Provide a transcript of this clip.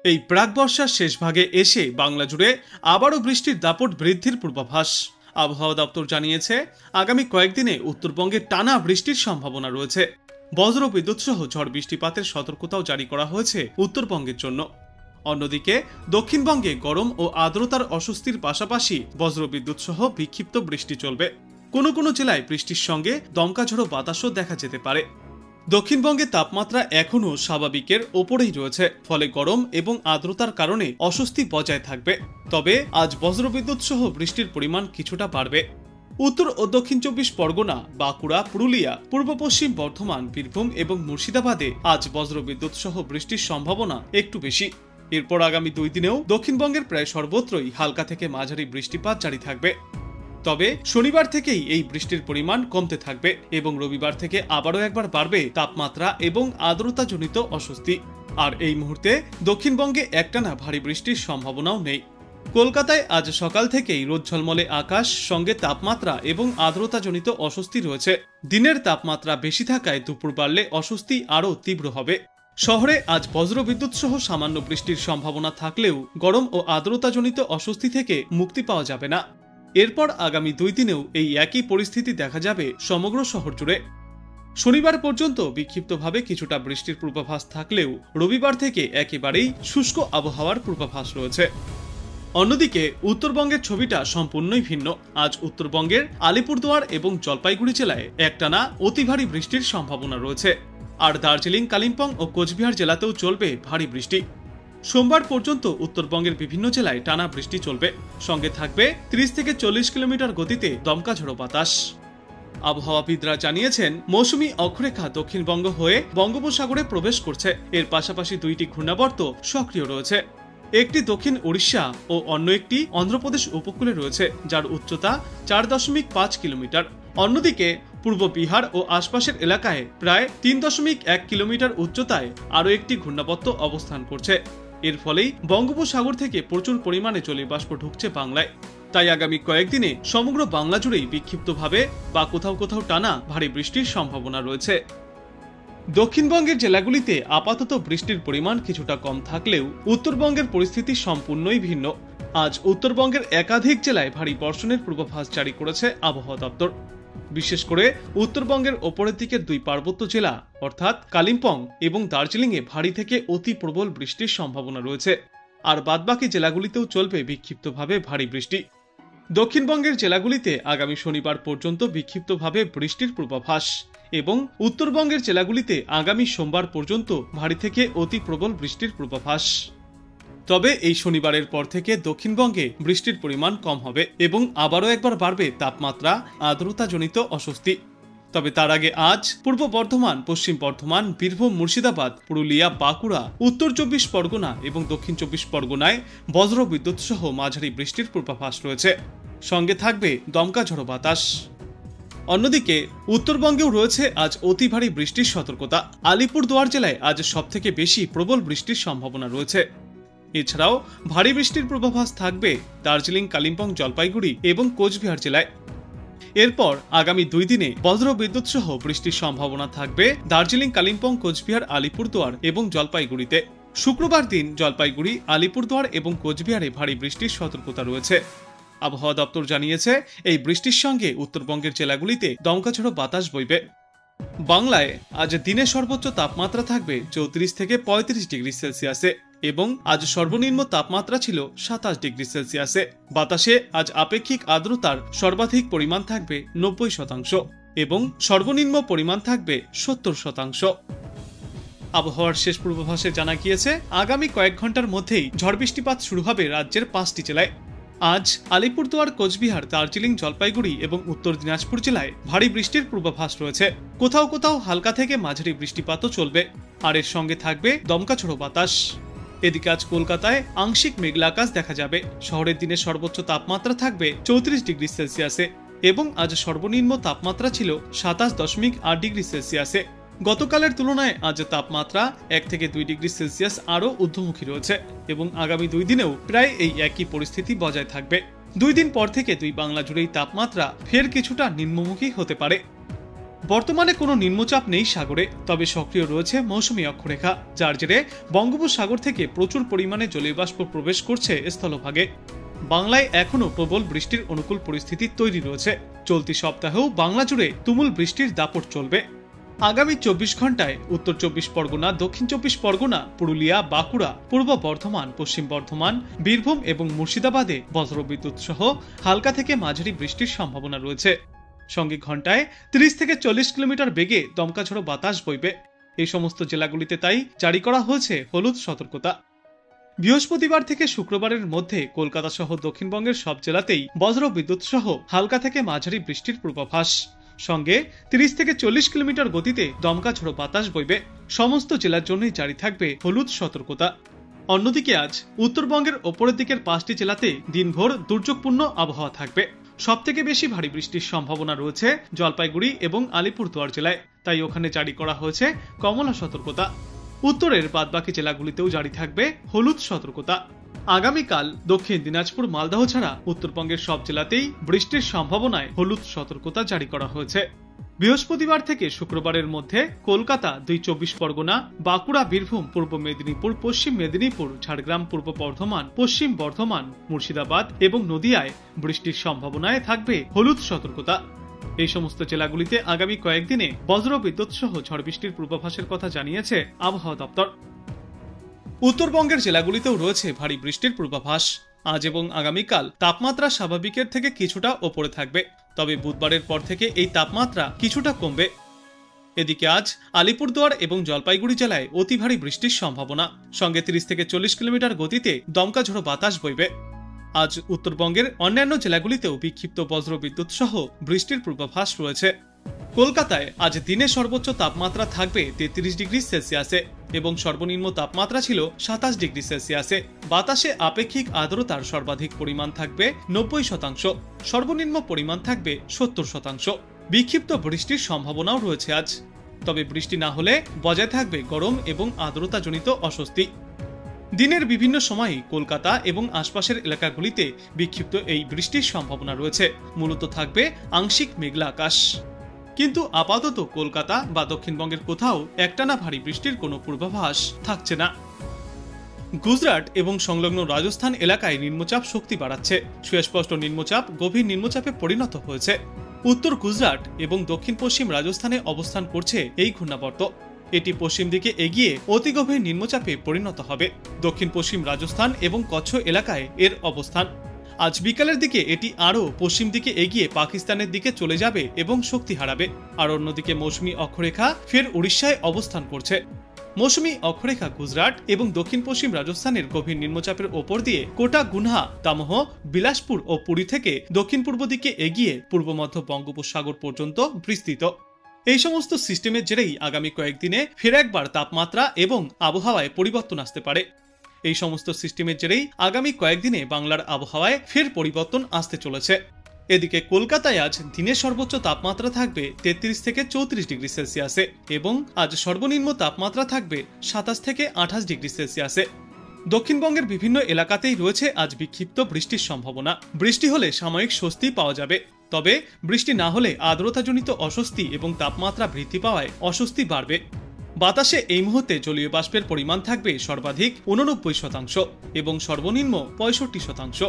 এই প্রাক বর্ষার শেষ ভাগে এসে বাংলা জুড়ে আবারও বৃষ্টির দাপট বৃদ্ধির পূর্বাভাস। আবহাওয়া দপ্তর জানিয়েছে, আগামী কয়েকদিনে উত্তরবঙ্গে টানা বৃষ্টির সম্ভাবনা রয়েছে। বজ্র বিদ্যুৎ সহ ঝড় বৃষ্টিপাতের সতর্কতাও জারি করা হয়েছে উত্তরবঙ্গের জন্য। অন্যদিকে দক্ষিণবঙ্গে গরম ও আর্দ্রতার অস্বস্তির পাশাপাশি বজ্র বিদ্যুৎ সহ বিক্ষিপ্ত বৃষ্টি চলবে। কোনো কোনো জেলায় বৃষ্টির সঙ্গে দমকা ঝড়ো বাতাসও দেখা যেতে পারে। দক্ষিণবঙ্গে তাপমাত্রা এখনও স্বাভাবিকের ওপরেই রয়েছে, ফলে গরম এবং আর্দ্রতার কারণে অস্বস্তি বজায় থাকবে। তবে আজ বজ্রবিদ্যুৎ সহ বৃষ্টির পরিমাণ কিছুটা বাড়বে। উত্তর ও দক্ষিণ 24 পরগনা, বাঁকুড়া, পুরুলিয়া, পূর্ব পশ্চিম বর্ধমান, বীরভূম এবং মুর্শিদাবাদে আজ বজ্রবিদ্যুৎ সহ বৃষ্টির সম্ভাবনা একটু বেশি। এরপর আগামী 2 দিনেও দক্ষিণবঙ্গের প্রায় সর্বত্রই হালকা থেকে মাঝারি বৃষ্টিপাত জারি থাকবে। তবে শনিবার থেকেই এই বৃষ্টির পরিমাণ কমতে থাকবে এবং রবিবার থেকে আবারও একবার বাড়বে তাপমাত্রা এবং আর্দ্রতাজনিত অস্বস্তি। আর এই মুহূর্তে দক্ষিণবঙ্গে একটানা ভারী বৃষ্টির সম্ভাবনাও নেই। কলকাতায় আজ সকাল থেকেই রোদ ঝলমলে আকাশ, সঙ্গে তাপমাত্রা এবং আর্দ্রতাজনিত অস্বস্তি রয়েছে। দিনের তাপমাত্রা বেশি থাকায় দুপুর বাড়লে অস্বস্তি আরও তীব্র হবে। শহরে আজ বজ্রবিদ্যুৎ সহ সামান্য বৃষ্টির সম্ভাবনা থাকলেও গরম ও আর্দ্রতাজনিত অস্বস্তি থেকে মুক্তি পাওয়া যাবে না। এরপর আগামী 2 দিনেও এই একই পরিস্থিতি দেখা যাবে সমগ্র শহর জুড়ে। শনিবার পর্যন্ত বিক্ষিপ্তভাবে কিছুটা বৃষ্টির পূর্বাভাস থাকলেও রবিবার থেকে একেবারেই শুষ্ক আবহাওয়ার পূর্বাভাস রয়েছে। অন্যদিকে উত্তরবঙ্গের ছবিটা সম্পূর্ণই ভিন্ন। আজ উত্তরবঙ্গের আলিপুরদুয়ার এবং জলপাইগুড়ি জেলায় একটানা অতি ভারী বৃষ্টির সম্ভাবনা রয়েছে। আর দার্জিলিং, কালিম্পং ও কোচবিহার জেলাতেও চলবে ভারী বৃষ্টি। সোমবার পর্যন্ত উত্তরবঙ্গের বিভিন্ন জেলায় টানা বৃষ্টি চলবে, সঙ্গে থাকবে 30 থেকে 40 কিলোমিটার গতিতে দমকা ঝড়ো বাতাস। আবহাওয়াবিদরা জানিয়েছেন, মৌসুমী অক্ষরেখা দক্ষিণবঙ্গ হয়ে বঙ্গোপসাগরে প্রবেশ করছে। এর পাশাপাশি 2টি ঘূর্ণাবর্ত সক্রিয় রয়েছে। একটি দক্ষিণ উড়িষ্যা ও অন্য একটি অন্ধ্রপ্রদেশ উপকূলে রয়েছে, যার উচ্চতা 4.5 কিলোমিটার। অন্যদিকে পূর্ব বিহার ও আশপাশের এলাকায় প্রায় 3.1 কিলোমিটার উচ্চতায় আরও একটি ঘূর্ণাবর্ত অবস্থান করছে। এর ফলেই বঙ্গোপসাগর থেকে প্রচুর পরিমাণে জলীয় বাষ্প ঢুকছে বাংলায়। তাই আগামী কয়েকদিনে সমগ্র বাংলা জুড়েই বিক্ষিপ্তভাবে বা কোথাও কোথাও টানা ভারী বৃষ্টির সম্ভাবনা রয়েছে। দক্ষিণবঙ্গের জেলাগুলিতে আপাতত বৃষ্টির পরিমাণ কিছুটা কম থাকলেও উত্তরবঙ্গের পরিস্থিতি সম্পূর্ণই ভিন্ন। আজ উত্তরবঙ্গের একাধিক জেলায় ভারী বর্ষণের পূর্বাভাস জারি করেছে আবহাওয়া দপ্তর। বিশেষ করে উত্তরবঙ্গের ওপরের দিকের 2 পার্বত্য জেলা অর্থাৎ কালিম্পং এবং দার্জিলিংয়ে ভারী থেকে অতি প্রবল বৃষ্টির সম্ভাবনা রয়েছে। আর বাদবাকি জেলাগুলিতেও চলবে বিক্ষিপ্তভাবে ভারী বৃষ্টি। দক্ষিণবঙ্গের জেলাগুলিতে আগামী শনিবার পর্যন্ত বিক্ষিপ্তভাবে বৃষ্টির পূর্বাভাস এবং উত্তরবঙ্গের জেলাগুলিতে আগামী সোমবার পর্যন্ত ভারী থেকে অতি প্রবল বৃষ্টির পূর্বাভাস। তবে এই শনিবারের পর থেকে দক্ষিণবঙ্গে বৃষ্টির পরিমাণ কম হবে এবং আবারও একবার বাড়বে তাপমাত্রা, আর্দ্রতাজনিত অস্বস্তি। তবে তার আগে আজ পূর্ব বর্ধমান, পশ্চিম বর্ধমান, বীরভূম, মুর্শিদাবাদ, পুরুলিয়া, বাঁকুড়া, উত্তর 24 পরগনা এবং দক্ষিণ 24 পরগনায় বজ্র বিদ্যুৎ সহ মাঝারি বৃষ্টির পূর্বাভাস রয়েছে। সঙ্গে থাকবে দমকা ঝড়ো বাতাস। অন্যদিকে উত্তরবঙ্গেও রয়েছে আজ অতি ভারী বৃষ্টির সতর্কতা। আলিপুরদুয়ার জেলায় আজ সবথেকে বেশি প্রবল বৃষ্টির সম্ভাবনা রয়েছে। এছাড়াও ভারী বৃষ্টির পূর্বাভাস থাকবে দার্জিলিং, কালিম্পং, জলপাইগুড়ি এবং কোচবিহার জেলায়। এরপর আগামী 2 দিনে বজ্র বিদ্যুৎ সহ বৃষ্টির সম্ভাবনা থাকবে দার্জিলিং, কালিম্পং, কোচবিহার, আলিপুরদুয়ার এবং জলপাইগুড়িতে। শুক্রবার দিন জলপাইগুড়ি, আলিপুরদুয়ার এবং কোচবিহারে ভারী বৃষ্টির সতর্কতা রয়েছে। আবহাওয়া দপ্তর জানিয়েছে, এই বৃষ্টির সঙ্গে উত্তরবঙ্গের জেলাগুলিতে দমকা ঝড়ো বাতাস বইবে। বাংলায় আজ দিনে সর্বোচ্চ তাপমাত্রা থাকবে 34 থেকে 35 ডিগ্রি সেলসিয়াসে এবং আজ সর্বনিম্ন তাপমাত্রা ছিল 27 ডিগ্রি সেলসিয়াসে। বাতাসে আজ আপেক্ষিক আর্দ্রতার সর্বাধিক পরিমাণ থাকবে 90% এবং সর্বনিম্ন পরিমাণ থাকবে 70%। আবহাওয়ার শেষ পূর্বাভাসে জানা গিয়েছে, আগামী কয়েক ঘন্টার মধ্যেই ঝড় বৃষ্টিপাত শুরু হবে রাজ্যের 5টি জেলায়। আজ আলিপুরদুয়ার, কোচবিহার, দার্জিলিং, জলপাইগুড়ি এবং উত্তর দিনাজপুর জেলায় ভারী বৃষ্টির পূর্বাভাস রয়েছে। কোথাও কোথাও হালকা থেকে মাঝারি বৃষ্টিপাতও চলবে, আর এর সঙ্গে থাকবে দমকা ঝড়ো বাতাস। এদিকে আজ কলকাতায় আংশিক মেঘলা আকাশ দেখা যাবে। শহরের দিনে সর্বোচ্চ তাপমাত্রা থাকবে 34 ডিগ্রি সেলসিয়াসে এবং আজ সর্বনিম্ন তাপমাত্রা ছিল 27.8 ডিগ্রি সেলসিয়াসে। গতকালের তুলনায় আজ তাপমাত্রা 1 থেকে 2 ডিগ্রি সেলসিয়াস আরও ঊর্ধ্বমুখী রয়েছে এবং আগামী 2 দিনেও প্রায় এই একই পরিস্থিতি বজায় থাকবে। 2 দিন পর থেকে বাংলা জুড়েই তাপমাত্রা ফের কিছুটা নিম্নমুখী হতে পারে। বর্তমানে কোনো নিম্নচাপ নেই সাগরে, তবে সক্রিয় রয়েছে মৌসুমী অক্ষরেখা, যার জেরে বঙ্গোপসাগর থেকে প্রচুর পরিমাণে জলীয় বাষ্প প্রবেশ করছে স্থলভাগে। বাংলায় এখনও প্রবল বৃষ্টির অনুকূল পরিস্থিতি তৈরি রয়েছে। চলতি সপ্তাহেও বাংলা জুড়ে তুমুল বৃষ্টির দাপট চলবে। আগামী 24 ঘন্টায় উত্তর 24 পরগনা, দক্ষিণ 24 পরগনা, পুরুলিয়া, বাঁকুড়া, পূর্ব বর্ধমান, পশ্চিম বর্ধমান, বীরভূম এবং মুর্শিদাবাদে বজ্রবিদ্যুৎ সহ হালকা থেকে মাঝারি বৃষ্টির সম্ভাবনা রয়েছে। সঙ্গে ঘন্টায় 30 থেকে 40 কিলোমিটার বেগে দমকাঝড়ো বাতাস বইবে। এই সমস্ত জেলাগুলিতে তাই জারি করা হয়েছে হলুদ সতর্কতা। বৃহস্পতিবার থেকে শুক্রবারের মধ্যে কলকাতা সহ দক্ষিণবঙ্গের সব জেলাতেই বজ্রবিদ্যুৎ সহ হালকা থেকে মাঝারি বৃষ্টির পূর্বাভাস। সঙ্গে 30 থেকে 40 কিলোমিটার গতিতে দমকাঝড়ো বাতাস বইবে। সমস্ত জেলার জন্যই জারি থাকবে হলুদ সতর্কতা। অন্যদিকে আজ উত্তরবঙ্গের ওপরের দিকের 5টি জেলাতে দিনভর দুর্যোগপূর্ণ আবহাওয়া থাকবে। সবথেকে বেশি ভারী বৃষ্টির সম্ভাবনা রয়েছে জলপাইগুড়ি এবং আলিপুরদুয়ার জেলায়, তাই ওখানে জারি করা হয়েছে কমলা সতর্কতা। উত্তরের বাদবাকি জেলাগুলিতেও জারি থাকবে হলুদ সতর্কতা। আগামীকাল দক্ষিণ দিনাজপুর, মালদহ ছাড়া উত্তরবঙ্গের সব জেলাতেই বৃষ্টির সম্ভাবনায় হলুদ সতর্কতা জারি করা হয়েছে। বৃহস্পতিবার থেকে শুক্রবারের মধ্যে কলকাতা, 24 পরগনা, বাঁকুড়া, বীরভূম, পূর্ব মেদিনীপুর, পশ্চিম মেদিনীপুর, ঝাড়গ্রাম, পূর্ব বর্ধমান, পশ্চিম বর্ধমান, মুর্শিদাবাদ এবং নদিয়ায় বৃষ্টির সম্ভাবনায় থাকবে হলুদ সতর্কতা। এই সমস্ত জেলাগুলিতে আগামী কয়েকদিনে বজ্রবিদ্যুৎ সহ ঝড় বৃষ্টির পূর্বাভাসের কথা জানিয়েছে আবহাওয়া দপ্তর। উত্তরবঙ্গের জেলাগুলিতেও রয়েছে ভারী বৃষ্টির পূর্বাভাস। আজ এবং আগামীকাল তাপমাত্রা স্বাভাবিকের থেকে কিছুটা ওপরে থাকবে, তবে বুধবারের পর থেকে এই তাপমাত্রা কিছুটা কমবে। এদিকে আজ আলিপুরদুয়ার এবং জলপাইগুড়ি জেলায় অতি ভারী বৃষ্টির সম্ভাবনা, সঙ্গে 30 থেকে 40 কিলোমিটার গতিতে দমকাঝড়ো বাতাস বইবে। আজ উত্তরবঙ্গের অন্যান্য জেলাগুলিতেও বিক্ষিপ্ত বজ্রবিদ্যুৎ সহ বৃষ্টির পূর্বাভাস রয়েছে। কলকাতায় আজ দিনে সর্বোচ্চ তাপমাত্রা থাকবে 33 ডিগ্রি সেলসিয়াসে এবং সর্বনিম্ন তাপমাত্রা ছিল 27 ডিগ্রি সেলসিয়াসে। বাতাসে আপেক্ষিক আর্দ্রতার সর্বাধিক পরিমাণ থাকবে 90%, সর্বনিম্ন পরিমাণ থাকবে 70%। বিক্ষিপ্ত বৃষ্টির সম্ভাবনাও রয়েছে আজ, তবে বৃষ্টি না হলে বজায় থাকবে গরম এবং আর্দ্রতাজনিত অস্বস্তি। দিনের বিভিন্ন সময়ে কলকাতা এবং আশপাশের এলাকাগুলিতে বিক্ষিপ্ত এই বৃষ্টির সম্ভাবনা রয়েছে। মূলত থাকবে আংশিক মেঘলা আকাশ, কিন্তু আপাতত কলকাতা বা দক্ষিণবঙ্গের কোথাও একটানা ভারী বৃষ্টির কোনো পূর্বাভাস থাকছে না। গুজরাট এবং সংলগ্ন রাজস্থান এলাকায় নিম্নচাপ শক্তি বাড়াচ্ছে। সুস্পষ্ট নিম্নচাপ গভীর নিম্নচাপে পরিণত হয়েছে। উত্তর গুজরাট এবং দক্ষিণ পশ্চিম রাজস্থানে অবস্থান করছে এই ঘূর্ণাবর্ত। এটি পশ্চিম দিকে এগিয়ে অতি গভীর নিম্নচাপে পরিণত হবে। দক্ষিণ পশ্চিম রাজস্থান এবং কচ্ছ এলাকায় এর অবস্থান। আজ বিকালের দিকে এটি আরও পশ্চিম দিকে এগিয়ে পাকিস্তানের দিকে চলে যাবে এবং শক্তি হারাবে। আর অন্যদিকে মৌসুমী অক্ষরেখা ফের উড়িষ্যায় অবস্থান করছে। মৌসুমী অক্ষরেখা গুজরাট এবং দক্ষিণ পশ্চিম রাজস্থানের গভীর নিম্নচাপের ওপর দিয়ে কোটা, গুনহা, দামোহ, বিলাসপুর ও পুরী থেকে দক্ষিণ পূর্ব দিকে এগিয়ে পূর্ব মধ্য বঙ্গোপসাগর পর্যন্ত বিস্তৃত। এই সমস্ত সিস্টেমের জেরেই আগামী কয়েকদিনে ফের একবার তাপমাত্রা এবং আবহাওয়ায় পরিবর্তন আসতে পারে। এই সমস্ত সিস্টেমের জেরেই আগামী কয়েকদিনে বাংলার আবহাওয়ায় ফের পরিবর্তন আসতে চলেছে। এদিকে কলকাতায় আজ দিনের সর্বোচ্চ তাপমাত্রা থাকবে 33 থেকে 34 ডিগ্রি সেলসিয়াসে এবং আজ সর্বনিম্ন তাপমাত্রা থাকবে 27 থেকে 28 ডিগ্রি সেলসিয়াসে। দক্ষিণবঙ্গের বিভিন্ন এলাকাতেই রয়েছে আজ বিক্ষিপ্ত বৃষ্টির সম্ভাবনা। বৃষ্টি হলে সাময়িক স্বস্তি পাওয়া যাবে, তবে বৃষ্টি না হলে আর্দ্রতাজনিত অস্বস্তি এবং তাপমাত্রা বৃদ্ধি পাওয়ায় অস্বস্তি বাড়বে। বাতাসে এই মুহূর্তে জলীয় বাষ্পের পরিমাণ থাকবে সর্বাধিক 89% এবং সর্বনিম্ন 65%।